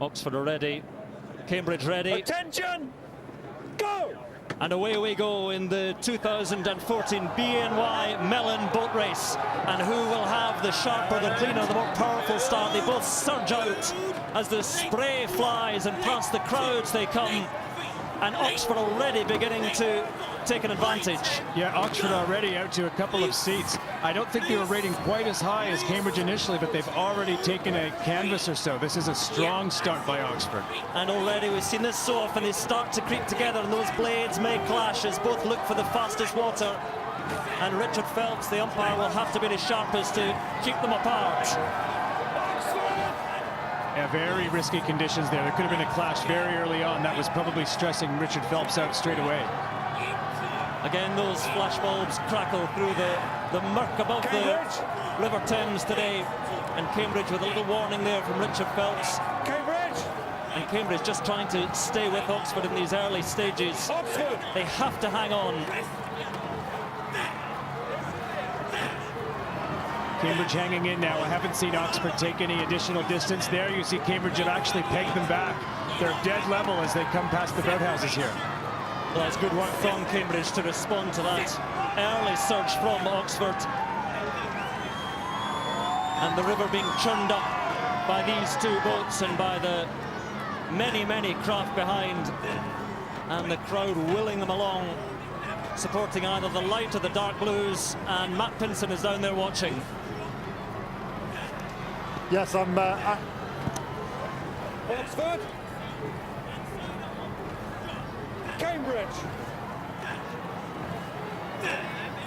Oxford are ready, Cambridge ready. Attention! Go! And away we go in the 2014 BNY Mellon boat race. And who will have the sharper, the cleaner, the more powerful start? They both surge out as the spray flies, and past the crowds they come. And Oxford already beginning to take an advantage. Yeah, Oxford already out to a couple of seats. I don't think they were rating quite as high as Cambridge initially, but they've already taken a canvas or so. This is a strong start by Oxford. And already we've seen this so often. They start to creep together and those blades may clash as both look for the fastest water. And Richard Phelps, the umpire, will have to be the sharpest to keep them apart. Yeah, very risky conditions there. There could have been a clash very early on. That was probably stressing Richard Phelps out straight away. Again, those flash bulbs crackle through the murk above Cambridge. the River Thames today. And Cambridge with a little warning there from Richard Phelps. Cambridge! And Cambridge just trying to stay with Oxford in these early stages. Oxford! They have to hang on. Cambridge hanging in now. I haven't seen Oxford take any additional distance there. You see Cambridge have actually pegged them back. They're dead level as they come past the boathouses here. Well, that's good work from Cambridge to respond to that early surge from Oxford. And the river being churned up by these two boats and by the many, many craft behind. And the crowd willing them along, supporting either the light or the dark blues. And Matt Pinson is down there watching. Yes, I'm... Oxford! Cambridge!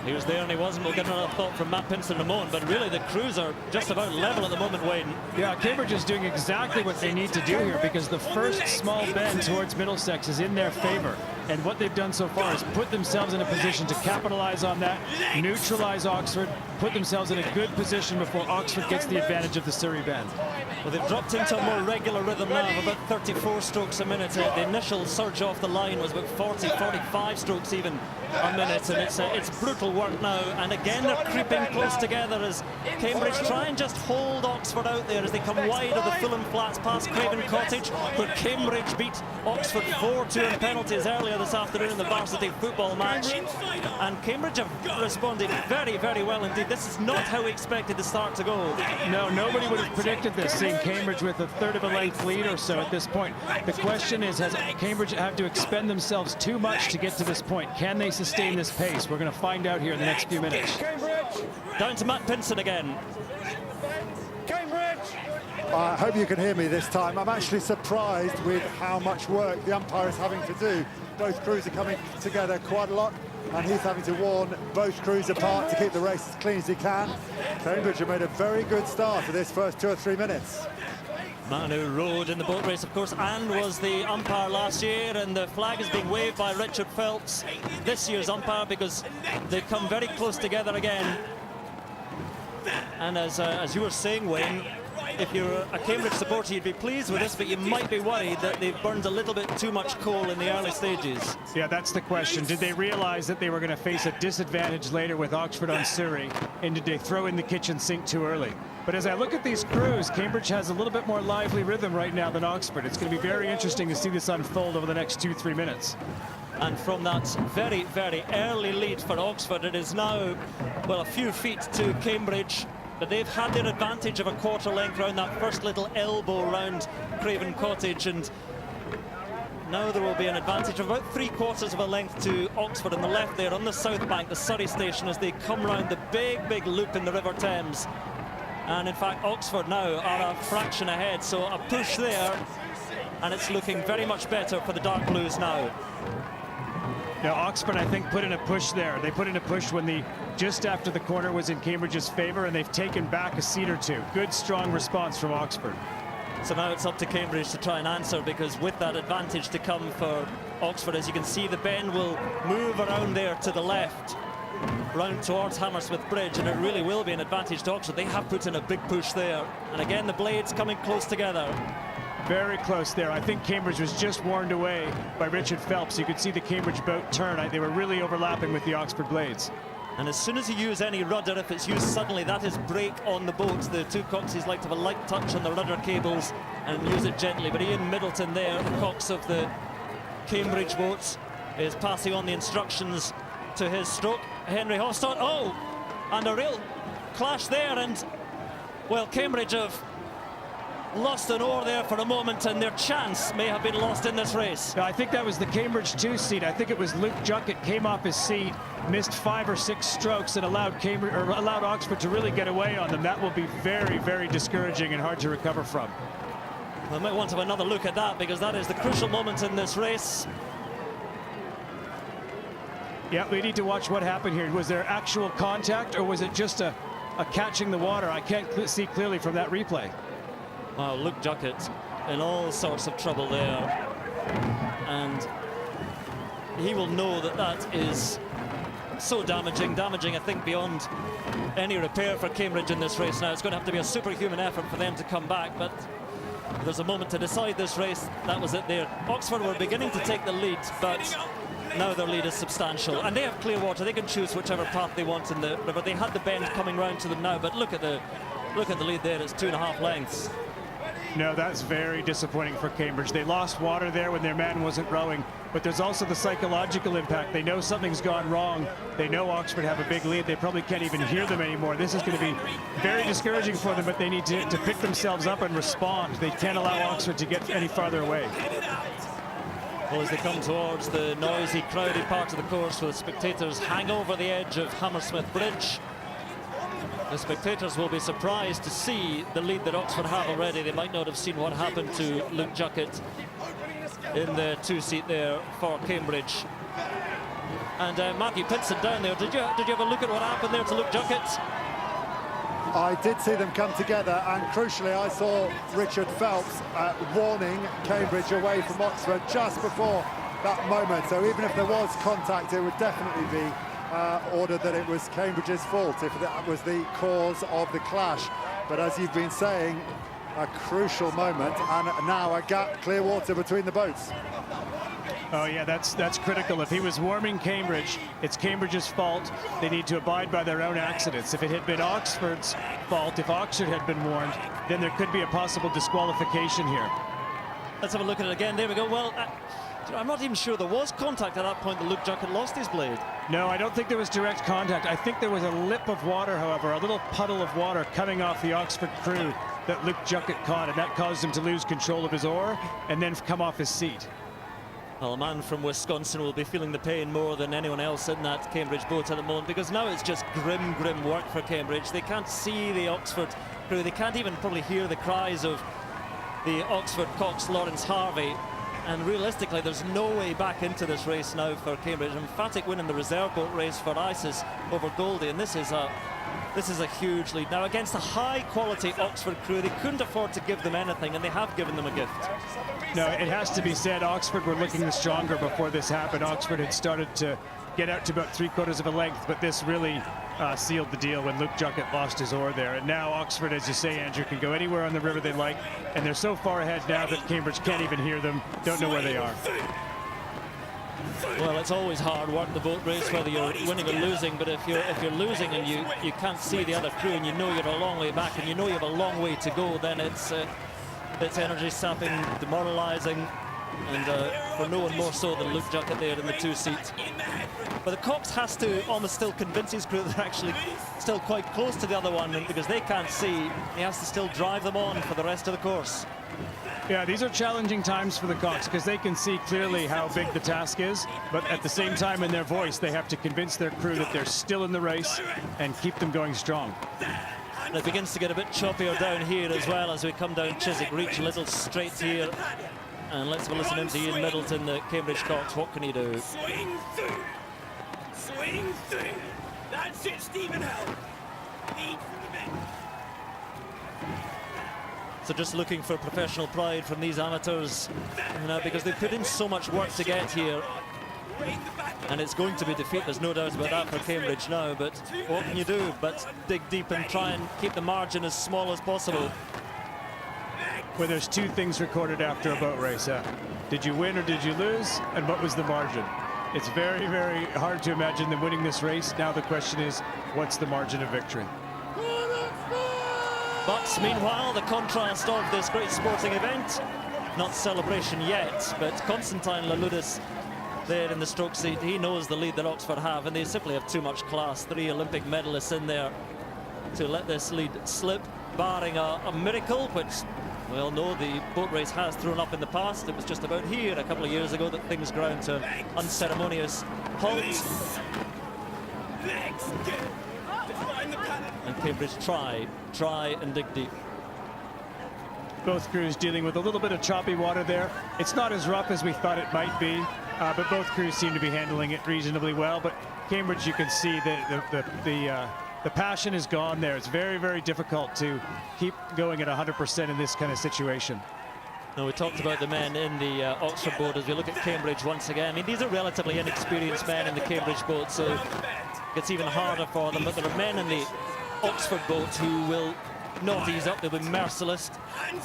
He was there and he wasn't. We'll get another thought from Matt Pinson in a moment, but really the crews are just about level at the moment, Wayne. Yeah, Cambridge is doing exactly what they need to do here, because the first small bend towards Middlesex is in their favor. And what they've done so far is put themselves in a position to capitalize on that, neutralize Oxford, put themselves in a good position before Oxford gets the advantage of the Surrey bend. Well, they've dropped into a more regular rhythm now of about 34 strokes a minute. The initial surge off the line was about 40, 45 strokes even a minute, and it's brutal work now. And again, they're creeping close together as Cambridge try and just hold Oxford out there as they come wide of the Fulham Flats past Craven Cottage, where Cambridge beat Oxford 4-2 in penalties earlier this afternoon in the varsity football match. And Cambridge have responded very, very well indeed. This is not how we expected the start to go. No, nobody would have predicted this, seeing Cambridge with a third of a length lead or so at this point. The question is, has Cambridge had to expend themselves too much to get to this point? Can they sustain this pace? We're going to find out here in the next few minutes. Cambridge! Down to Matt Pinson again. Cambridge! I hope you can hear me this time. I'm actually surprised with how much work the umpire is having to do. Both crews are coming together quite a lot, and he's having to warn both crews apart to keep the race as clean as he can. Cambridge have made a very good start for this first 2 or 3 minutes. Manu rode in the boat race, of course, and was the umpire last year, and the flag is being waved by Richard Phelps, this year's umpire, because they've come very close together again. And as you were saying, Wayne, if you're a Cambridge supporter, you'd be pleased with this, but you might be worried that they've burned a little bit too much coal in the early stages. Yeah, that's the question. Did they realize that they were going to face a disadvantage later with Oxford on Surrey, and did they throw in the kitchen sink too early? But as I look at these crews, Cambridge has a little bit more lively rhythm right now than Oxford. It's going to be very interesting to see this unfold over the next 2-3 minutes. And from that very, very early lead for Oxford, it is now, well, a few feet to Cambridge. But they've had their advantage of a quarter length round that first little elbow round Craven Cottage, and now there will be an advantage of about 3/4 of a length to Oxford on the left there on the south bank, the Surrey station, as they come round the big, big loop in the River Thames. And in fact, Oxford now are a fraction ahead, so a push there, and it's looking very much better for the Dark Blues now. Now, Oxford, I think, put in a push there. They put in a push when just after the corner was in Cambridge's favor, and they've taken back a seat or two. Good, strong response from Oxford. So now it's up to Cambridge to try and answer, because with that advantage to come for Oxford, as you can see, the bend will move around there to the left, round towards Hammersmith Bridge, and it really will be an advantage to Oxford. They have put in a big push there. And again, the blades coming close together. Very close there. I think Cambridge was just warned away by Richard Phelps. You could see the Cambridge boat turn. They were really overlapping with the Oxford blades. And as soon as you use any rudder, if it's used suddenly, that is brake on the boat. The two coxes like to have a light touch on the rudder cables and use it gently. But Ian Middleton there, the cox of the Cambridge boat, is passing on the instructions to his stroke. Henry Hofstad, oh, and a real clash there, and well, Cambridge have lost an oar there for a moment, and their chance may have been lost in this race. I think that was the Cambridge 2 seat. I think it was Luke Juckett came off his seat, missed 5 or 6 strokes, and allowed Oxford to really get away on them. That will be very, very discouraging and hard to recover from. I might want to have another look at that, because that is the crucial moment in this race. Yeah, we need to watch what happened here. Was there actual contact, or was it just a catching the water? I can't see clearly from that replay. Wow, Luke Juckett in all sorts of trouble there. And he will know that that is so damaging, I think, beyond any repair for Cambridge in this race now. It's going to have to be a superhuman effort for them to come back, but there's a moment to decide this race. That was it there. Oxford were beginning to take the lead, but now their lead is substantial, and they have clear water. They can choose whichever path they want in the river. They had the bend coming round to them now, but look at the lead there. It's 2.5 lengths. No, that's very disappointing for Cambridge. They lost water there when their man wasn't rowing, but there's also the psychological impact. They know something's gone wrong. They know Oxford have a big lead. They probably can't even hear them anymore. This is going to be very discouraging for them, but they need to pick themselves up and respond. They can't allow Oxford to get any farther away. Well, as they come towards the noisy, crowded part of the course where the spectators hang over the edge of Hammersmith Bridge, the spectators will be surprised to see the lead that Oxford have already. They might not have seen what happened to Luke Juckett in the 2-seat there for Cambridge. And Matthew Pitson down there. Did you have a look at what happened there to Luke Juckett? I did see them come together, and crucially I saw Richard Phelps warning Cambridge away from Oxford just before that moment. So even if there was contact, it would definitely be ordered that it was Cambridge's fault if that was the cause of the clash. But as you've been saying, a crucial moment, and now a gap, clear water between the boats. Oh yeah, that's critical. If he was warming Cambridge, it's Cambridge's fault. They need to abide by their own accidents. If it had been Oxford's fault, if Oxford had been warned, then there could be a possible disqualification here. Let's have a look at it again. There we go. Well, I'm not even sure there was contact at that point that Luke Juckett lost his blade. No, I don't think there was direct contact. I think there was a lip of water, however, a little puddle of water coming off the Oxford crew that Luke Juckett caught, and that caused him to lose control of his oar and then come off his seat. Well, a man from Wisconsin will be feeling the pain more than anyone else in that Cambridge boat at the moment, because now it's just grim work for Cambridge. They can't see the Oxford crew. They can't even probably hear the cries of the Oxford cox Lawrence Harvey. And realistically, there's no way back into this race now for Cambridge. Emphatic win in the reserve boat race for ISIS over Goldie, and this is a huge lead. Now, against a high-quality Oxford crew, they couldn't afford to give them anything, and they have given them a gift. No, it has to be said, Oxford were looking stronger before this happened. Oxford had started to get out to about 3/4 of a length, but this really sealed the deal when Luke Juckett lost his oar there. And now Oxford, as you say, Andrew, can go anywhere on the river they like, and they're so far ahead now that Cambridge can't even hear them, don't know where they are. Well, it's always hard work, the boat race, whether you're winning or losing, but if you're losing and you can't see the other crew, and you know you're a long way back, and you know you have a long way to go, then it's energy sapping, demoralizing, and for no one more so than Luke Juckett there in the 2-seat. But the cox has to almost still convince his crew that they're actually still quite close to the other one, and because they can't see, he has to still drive them on for the rest of the course. Yeah, these are challenging times for the cox because they can see clearly how big the task is, but at the same time in their voice they have to convince their crew that they're still in the race and keep them going strong. And it begins to get a bit choppier down here as well as we come down Chiswick Reach, a little straight here. And let's have a listen into Ian Middleton, the Cambridge cox. What can he do? Swing through. Swing through. That's it, Stephen Hell. Lead from the bench. So just looking for professional pride from these amateurs, you know, because they've put in so much work to get here. And it's going to be defeat, there's no doubt about that for Cambridge now, but what can you do but dig deep and try and keep the margin as small as possible? Well, there's two things recorded after a boat race. Did you win or did you lose? And what was the margin? It's very, very hard to imagine them winning this race. Now the question is, what's the margin of victory? But meanwhile, the contrast of this great sporting event, not celebration yet, but Constantine Laludis there in the stroke seat. He knows the lead that Oxford have, and they simply have too much class. 3 Olympic medalists in there to let this lead slip, barring a miracle, which we all know the boat race has thrown up in the past. It was just about here a couple of years ago that things ground to unceremonious halt. And Cambridge try and dig deep. Both crews dealing with a little bit of choppy water there. It's not as rough as we thought it might be, but both crews seem to be handling it reasonably well. But Cambridge, you can see that the passion is gone there. It's very, very difficult to keep going at 100% in this kind of situation. Now, we talked about the men in the Oxford boat. As we look at Cambridge once again, I mean, these are relatively inexperienced men in the Cambridge boat, so it's even harder for them. But there are men in the Oxford boat who will not ease up. They'll be merciless.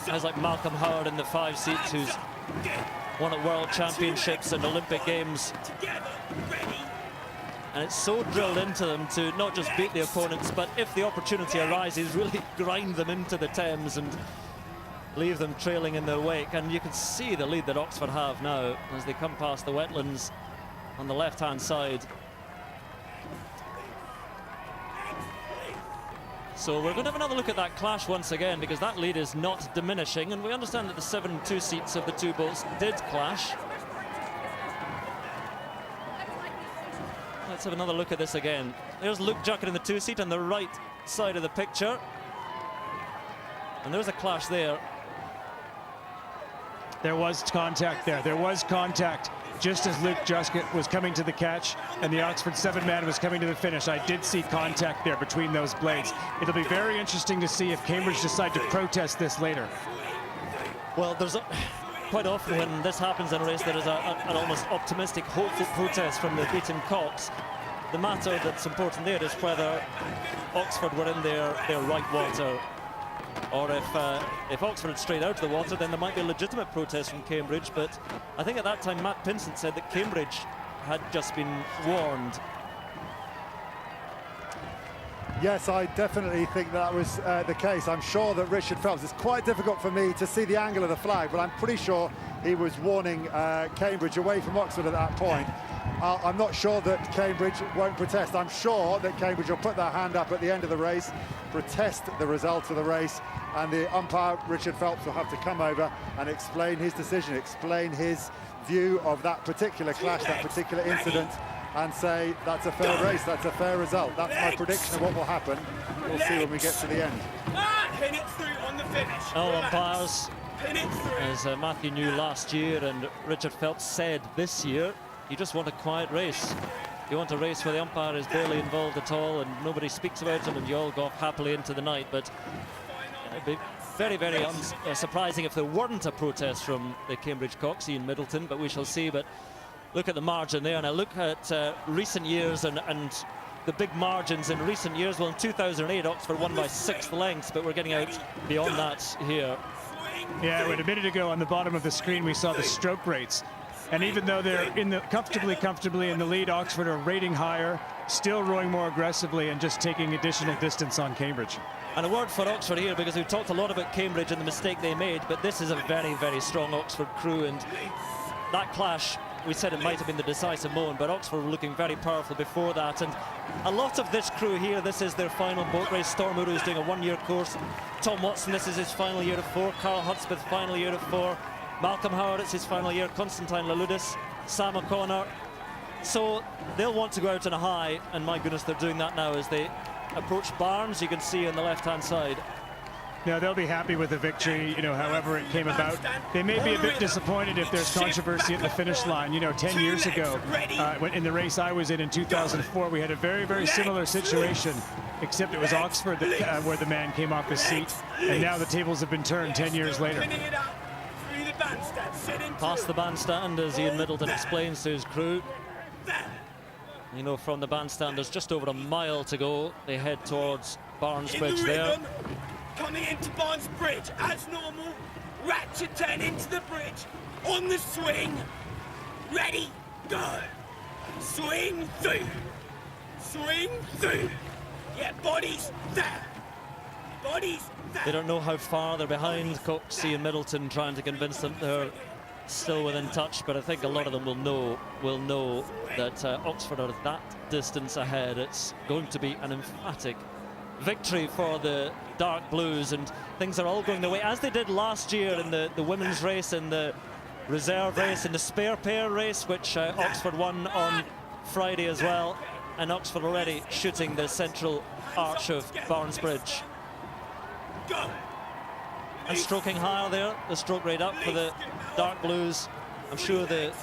Guys like Malcolm Howard in the 5 seats, who's won at World Championships and Olympic Games. And it's so drilled into them to not just beat the opponents, but if the opportunity arises, really grind them into the Thames and leave them trailing in their wake. And you can see the lead that Oxford have now as they come past the wetlands on the left-hand side. So we're going to have another look at that clash once again, because that lead is not diminishing, and we understand that the 7 2-seats of the two boats did clash. Let's have another look at this again. There's Luke Juckett in the 2-seat on the right side of the picture. And there's a clash there. There was contact there. There was contact just as Luke Juckett was coming to the catch and the Oxford 7-man was coming to the finish. I did see contact there between those blades. It'll be very interesting to see if Cambridge decide to protest this later. Well, there's quite often when this happens in a race, there is an almost optimistic, hopeful protest from the beaten cocks. The matter that's important there is whether Oxford were in their right water, or if Oxford had strayed out of the water, then there might be a legitimate protest from Cambridge. But I think at that time Matt Pinsent said that Cambridge had just been warned. Yes, I definitely think that was the case. I'm sure that Richard Phelps, it's quite difficult for me to see the angle of the flag, but I'm pretty sure he was warning Cambridge away from Oxford at that point. I'm not sure that Cambridge won't protest. I'm sure that Cambridge will put their hand up at the end of the race, protest the result of the race, and the umpire, Richard Phelps, will have to come over and explain his decision, explain his view of that particular clash, that particular incident, and say that's a fair race, that's a fair result. That's my prediction of what will happen. We'll see when we get to the end. Pin it through on the finish. All umpires, Pin it through. as Matthew knew last year and Richard Phelps said this year, you just want a quiet race. You want a race where the umpire is barely involved at all and nobody speaks about it and you all go off happily into the night. But it'd be very, very surprising if there weren't a protest from the Cambridge Cocks, Ian Middleton, but we shall see. But look at the margin there, and I look at recent years and the big margins in recent years. Well, in 2008, Oxford won by 6 lengths, but we're getting out beyond that here. Yeah, a minute ago on the bottom of the screen, we saw the stroke rates. And even though they're in the comfortably in the lead, Oxford are rating higher, still rowing more aggressively and just taking additional distance on Cambridge. And a word for Oxford here, because we've talked a lot about Cambridge and the mistake they made, but this is a very, very strong Oxford crew, and that clash, we said it might have been the decisive moment, but Oxford were looking very powerful before that. And a lot of this crew here, this is their final boat race. Storm Uru is doing a 1-year course. Tom Watson, this is his final year of 4. Carl Hudspeth, final year of 4. Malcolm Howard, it's his final year. Constantine Laludis, Sam O'Connor. So they'll want to go out on a high, and my goodness, they're doing that now as they approach Barnes, you can see on the left-hand side. Now, they'll be happy with the victory, however it came about. They may be a bit disappointed if there's controversy at the finish line. 10 years ago, in the race I was in 2004, we had a very, very similar situation, except it was Oxford that, where the man came off his seat, and now the tables have been turned 10 years later. Past the bandstand, as Ian Middleton explains to his crew. From the bandstand, there's just over a mile to go. They head towards Barnes Bridge there. Coming into Barnes Bridge as normal. Ratchet turn into the bridge. On the swing. Ready, go. Swing through. Swing through. Yeah, bodies there. Bodies there. They don't know how far they're behind Coxey and Middleton, trying to convince them they're still within touch, but I think a lot of them will know that Oxford are that distance ahead. It's going to be an emphatic victory for the dark blues, and things are all going their way, as they did last year in the women's race, in the reserve race, in the spare pair race, which Oxford won on Friday as well, and Oxford already shooting the central arch of Barnes Bridge. Go. And stroking higher there, the stroke rate up for the dark blues. I'm sure the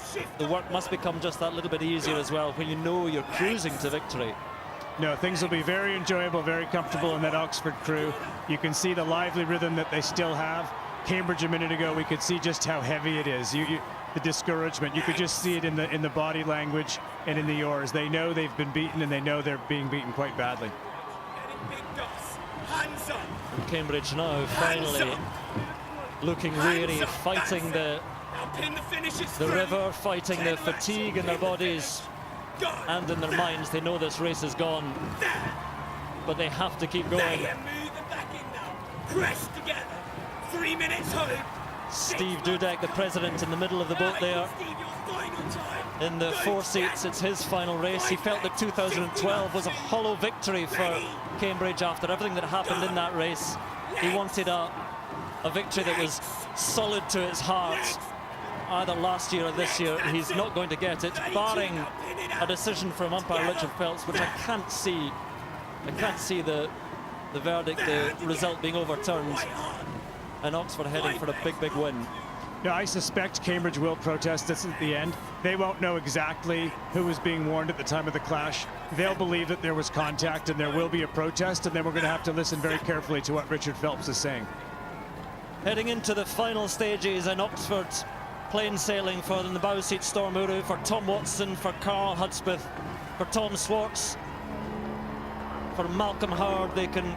work must become just that little bit easier as well when you know you're cruising to victory. No, things will be very enjoyable, very comfortable in that Oxford crew. You can see the lively rhythm that they still have. Cambridge a minute ago, we could see just how heavy it is. The discouragement, you could just see it in the body language and in the oars. They know they've been beaten, and they know they're being beaten quite badly. Hands up. And Cambridge now finally looking weary, fighting the river, fighting the fatigue in their bodies and in their minds. They know this race is gone, but they have to keep going. Press together. 3 minutes home. Steve Dudek, the president, in the middle of the boat there. In the four seats, it's his final race. He felt that 2012 was a hollow victory for Cambridge after everything that happened in that race. He wanted a victory that was solid to his heart, either last year or this year. He's not going to get it, barring a decision from umpire Richard Phelps, which I can't see. I can't see the verdict, the result being overturned, and Oxford heading for a big win. Yeah, I suspect Cambridge will protest this at the end. They won't know exactly who was being warned at the time of the clash. They'll believe that there was contact and there will be a protest, and then we're going to have to listen very carefully to what Richard Phelps is saying. Heading into the final stages, and Oxford plain sailing for the bow seat Storm Uru, for Tom Watson, for Carl Hudspeth, for Tom Swartz, for Malcolm Howard. They can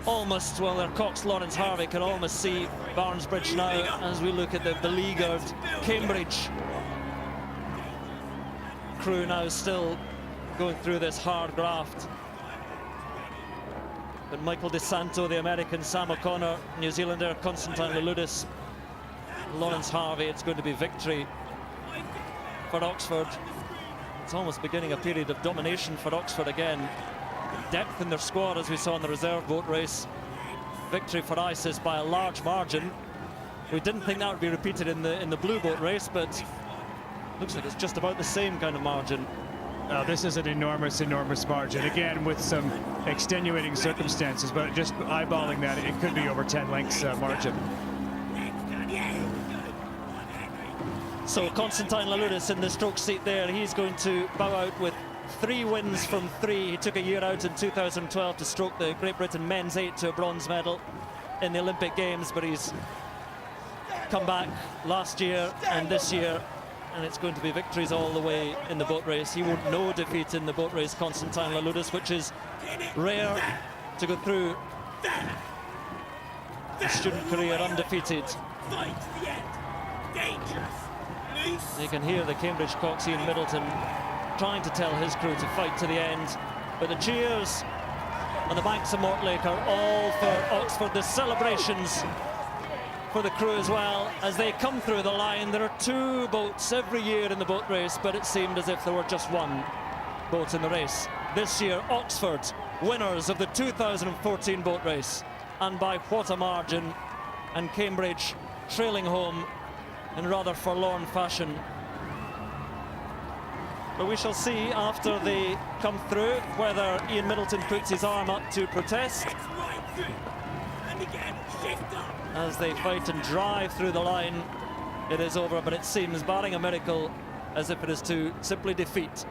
almost, well, their Cox Lawrence Harvey can almost see Barnes Bridge now as we look at the beleaguered Cambridge crew now still going through this hard graft. But Michael DeSanto, the American, Sam O'Connor, New Zealander, Constantine Louloudis, Lawrence Harvey. It's going to be victory for Oxford. It's almost beginning a period of domination for Oxford again. Depth in their squad, as we saw in the reserve boat race. Victory for ISIS by a large margin. We didn't think that would be repeated in the blue boat race, but looks like it's just about the same kind of margin. This is an enormous margin, again with some extenuating circumstances, but just eyeballing that, it could be over 10 lengths margin. So Constantine Louloudis in the stroke seat there, he's going to bow out with 3 wins from 3. He took a year out in 2012 to stroke the Great Britain men's 8 to a bronze medal in the Olympic Games, but he's come back last year and this year, and it's going to be victories all the way in the boat race. He won't know defeat in the boat race, Constantine Louloudis, which is rare to go through a student career undefeated. You can hear the Cambridge Coxey and Middleton trying to tell his crew to fight to the end, but the cheers on the banks of Mortlake are all for Oxford. The celebrations for the crew as well as they come through the line. There are 2 boats every year in the boat race, but it seemed as if there were just 1 boat in the race. This year, Oxford, winners of the 2014 boat race, and by what a margin, and Cambridge trailing home in rather forlorn fashion. But we shall see after they come through whether Ian Middleton puts his arm up to protest as they fight and drive through the line. It is over, but it seems, barring a miracle, as if it is to simply defeat